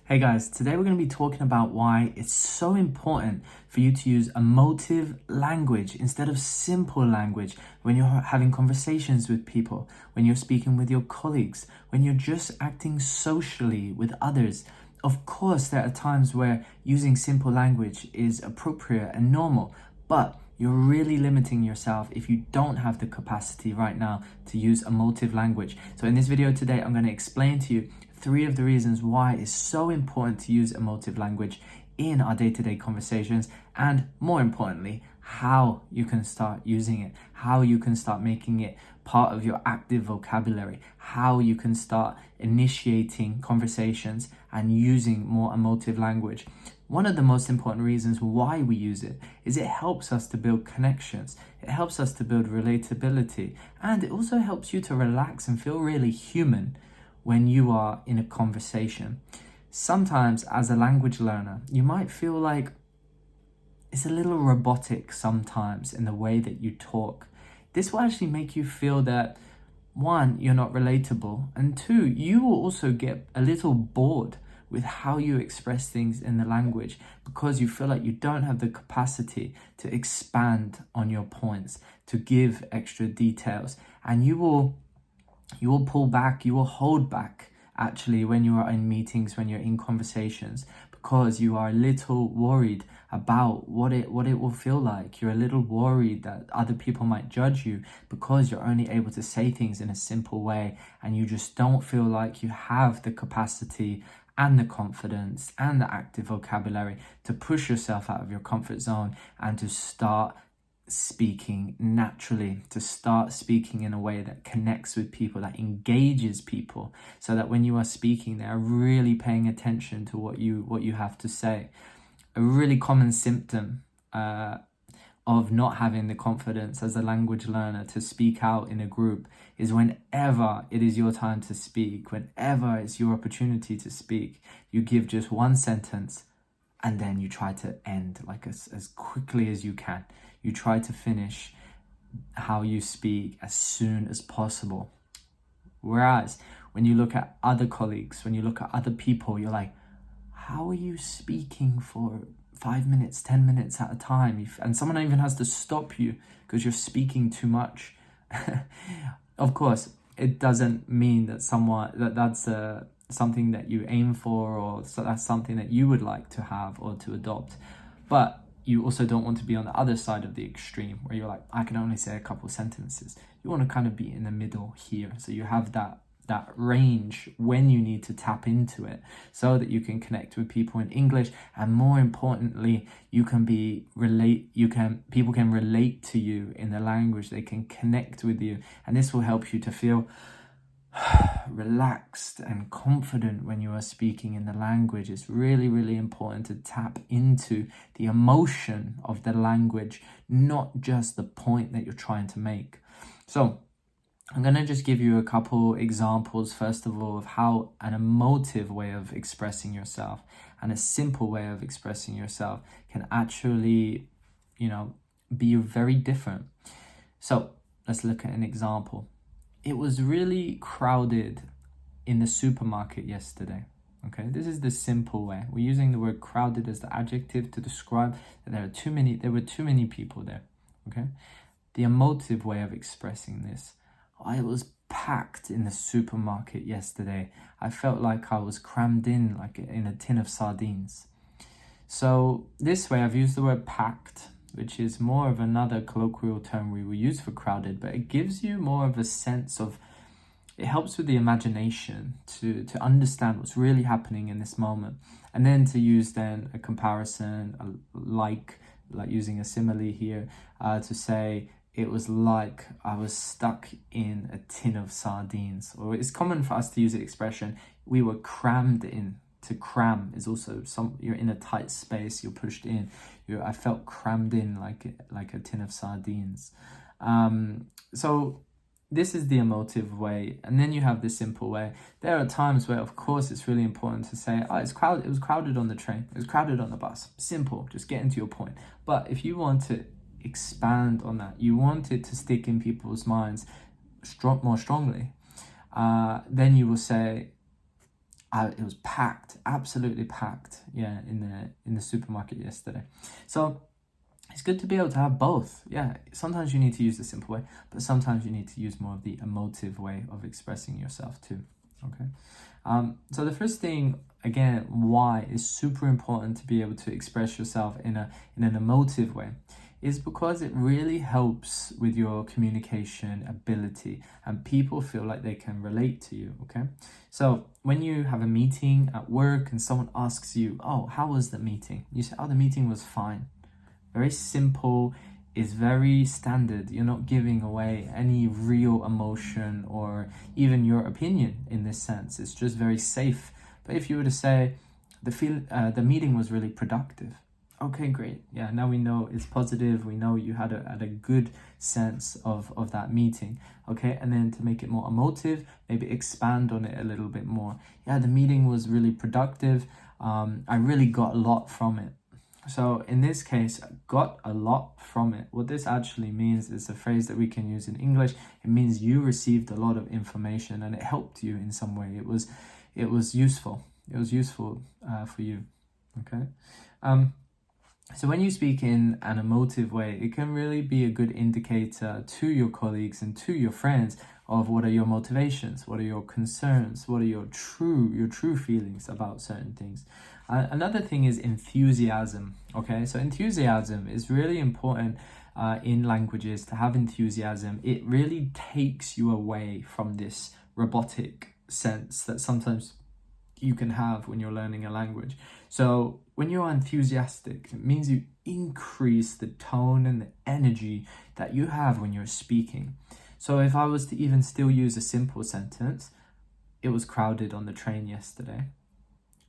Hey guys, today we're going to be talking about why it's so important for you to use emotive language instead of simple language when you're having conversations with people, when you're speaking with your colleagues, when you're just acting socially with others. Of course, there are times where using simple language is appropriate and normal, but you're really limiting yourself if you don't have the capacity right now to use emotive language. So in this video today, I'm going to explain to you 3 of the reasons why it's so important to use emotive language in our day-to-day conversations, and more importantly, how you can start using it, how you can start making it part of your active vocabulary, how you can start initiating conversations and using more emotive language. One of the most important reasons why we use it is it helps us to build connections, it helps us to build relatability, and it also helps you to relax and feel really human when you are in a conversation. Sometimes as a language learner, you might feel like it's a little robotic sometimes in the way that you talk. This will actually make you feel that, 1, you're not relatable, and 2, you will also get a little bored with how you express things in the language because you feel like you don't have the capacity to expand on your points, to give extra details, and you will pull back, you will hold back actually when you are in meetings, when you're in conversations, because you are a little worried about what it will feel like. You're a little worried that other people might judge you because you're only able to say things in a simple way, and you just don't feel like you have the capacity and the confidence and the active vocabulary to push yourself out of your comfort zone and to start speaking naturally, to start speaking in a way that connects with people, that engages people, so that when you are speaking, they're really paying attention to what you have to say. A really common symptom of not having the confidence as a language learner to speak out in a group is whenever it is your time to speak, whenever it's your opportunity to speak, you give just one sentence and then you try to end like as quickly as you can. You try to finish how you speak as soon as possible. Whereas when you look at other colleagues, when you look at other people, you're like, how are you speaking for 5 minutes, 10 minutes at a time? And someone even has to stop you because you're speaking too much. Of course, it doesn't mean that that's something that you aim for, or so that's something that you would like to have or to adopt. But you also don't want to be on the other side of the extreme where you're like, I can only say a couple sentences. You want to kind of be in the middle here, so you have that range when you need to tap into it, so that you can connect with people in English, and more importantly, people can relate to you in the language. They can connect with you, and this will help you to feel relaxed and confident when you are speaking in the language. It's really, really important to tap into the emotion of the language, not just the point that you're trying to make. So I'm going to just give you a couple examples, first of all, of how an emotive way of expressing yourself and a simple way of expressing yourself can actually, be very different. So let's look at an example. It was really crowded in the supermarket yesterday. Okay, this is the simple way. We're using the word crowded as the adjective to describe that there were too many people there. Okay, the emotive way of expressing this. I was packed in the supermarket yesterday. I felt like I was crammed in like in a tin of sardines. So this way I've used the word packed, which is more of another colloquial term we will use for crowded, but it gives you more of a sense of, it helps with the imagination to understand what's really happening in this moment. And then to use then a comparison, like using a simile here, to say, it was like I was stuck in a tin of sardines. Or it's common for us to use the expression, we were crammed in. To cram is also you're in a tight space, you're pushed in. I felt crammed in like a tin of sardines. So this is the emotive way, and then you have the simple way. There are times where, of course, it's really important to say, oh, it's crowded. It was crowded on the train. It was crowded on the bus. Simple, just getting to your point. But if you want to expand on that, you want it to stick in people's minds more strongly, then you will say, It was packed, absolutely packed, yeah, in the supermarket yesterday. So it's good to be able to have both. Yeah, sometimes you need to use the simple way, but sometimes you need to use more of the emotive way of expressing yourself too. Okay. So the first thing, again, why is super important to be able to express yourself in an emotive way, is because it really helps with your communication ability and people feel like they can relate to you. Okay. So when you have a meeting at work and someone asks you, oh, how was the meeting? You say, oh, the meeting was fine. Very simple, is very standard. You're not giving away any real emotion or even your opinion in this sense. It's just very safe. But if you were to say the meeting was really productive, okay, great. Yeah, now we know it's positive. We know you had a good sense of that meeting. Okay, and then to make it more emotive, maybe expand on it a little bit more. Yeah, the meeting was really productive. I really got a lot from it. So in this case, got a lot from it. What this actually means is a phrase that we can use in English. It means you received a lot of information and it helped you in some way. It was useful. It was useful for you. Okay. So when you speak in an emotive way, it can really be a good indicator to your colleagues and to your friends of what are your motivations, what are your concerns, what are your true feelings about certain things. Another thing is enthusiasm. Okay, so enthusiasm is really important in languages. To have enthusiasm, it really takes you away from this robotic sense that sometimes you can have when you're learning a language. So when you're enthusiastic, it means you increase the tone and the energy that you have when you're speaking. So if I was to even still use a simple sentence, it was crowded on the train yesterday.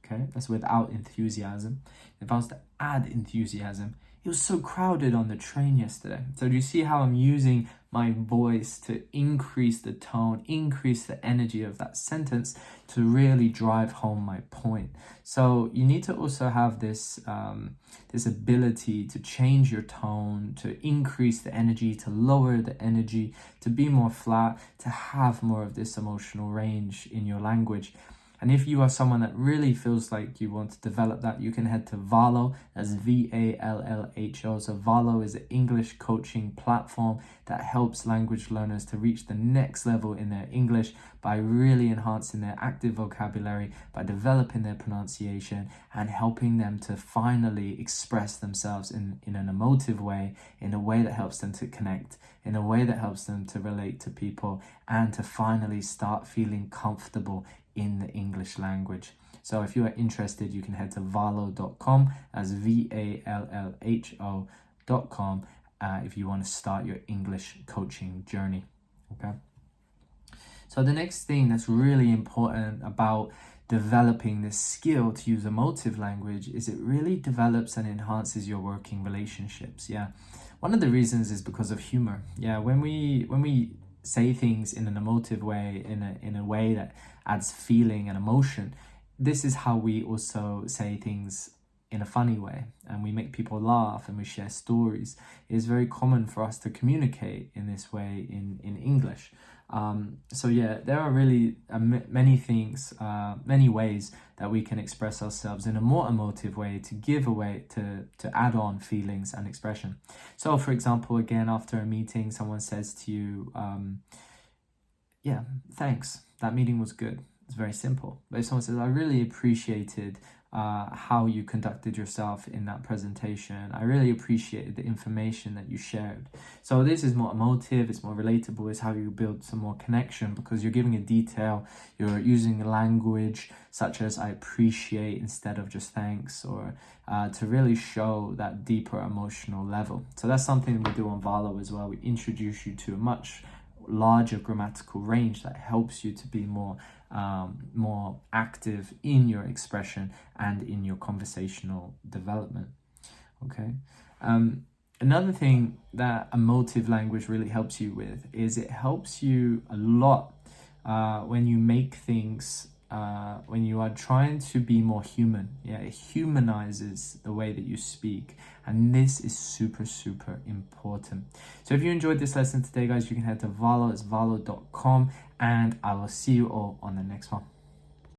Okay, that's without enthusiasm. If I was to add enthusiasm, it was so crowded on the train yesterday. So do you see how I'm using my voice to increase the tone, increase the energy of that sentence to really drive home my point? So you need to also have this this ability to change your tone, to increase the energy, to lower the energy, to be more flat, to have more of this emotional range in your language. And if you are someone that really feels like you want to develop that, you can head to Valo, that's Vallho. So Valo is an English coaching platform that helps language learners to reach the next level in their English by really enhancing their active vocabulary, by developing their pronunciation, and helping them to finally express themselves in an emotive way, in a way that helps them to connect, in a way that helps them to relate to people, and to finally start feeling comfortable in the English language. So if you are interested, you can head to vallho.com, as Vallho.com, if you want to start your English coaching journey. Okay. So the next thing that's really important about developing this skill to use emotive language is it really develops and enhances your working relationships. Yeah. One of the reasons is because of humor. Yeah, when we say things in an emotive way, in a way that adds feeling and emotion, this is how we also say things in a funny way, and we make people laugh and we share stories. It is very common for us to communicate in this way in English. So yeah, there are really many things, many ways that we can express ourselves in a more emotive way, to give away, to add on feelings and expression. So for example, again, after a meeting, someone says to you, yeah, thanks, that meeting was good. It's very simple. But if someone says, I really appreciated how you conducted yourself in that presentation. I really appreciated the information that you shared. So this is more emotive, it's more relatable, it's how you build some more connection, because you're giving a detail, you're using language such as I appreciate instead of just thanks, or to really show that deeper emotional level. So that's something we do on Valo as well. We introduce you to a much larger grammatical range that helps you to be more active in your expression and in your conversational development. Okay. Another thing that emotive language really helps you with is it helps you a lot when you make things when you are trying to be more human. Yeah, it humanizes the way that you speak, and this is super important. So if you enjoyed this lesson today, guys, you can head to Valo, it's vallho.com, and I will see you all on the next one.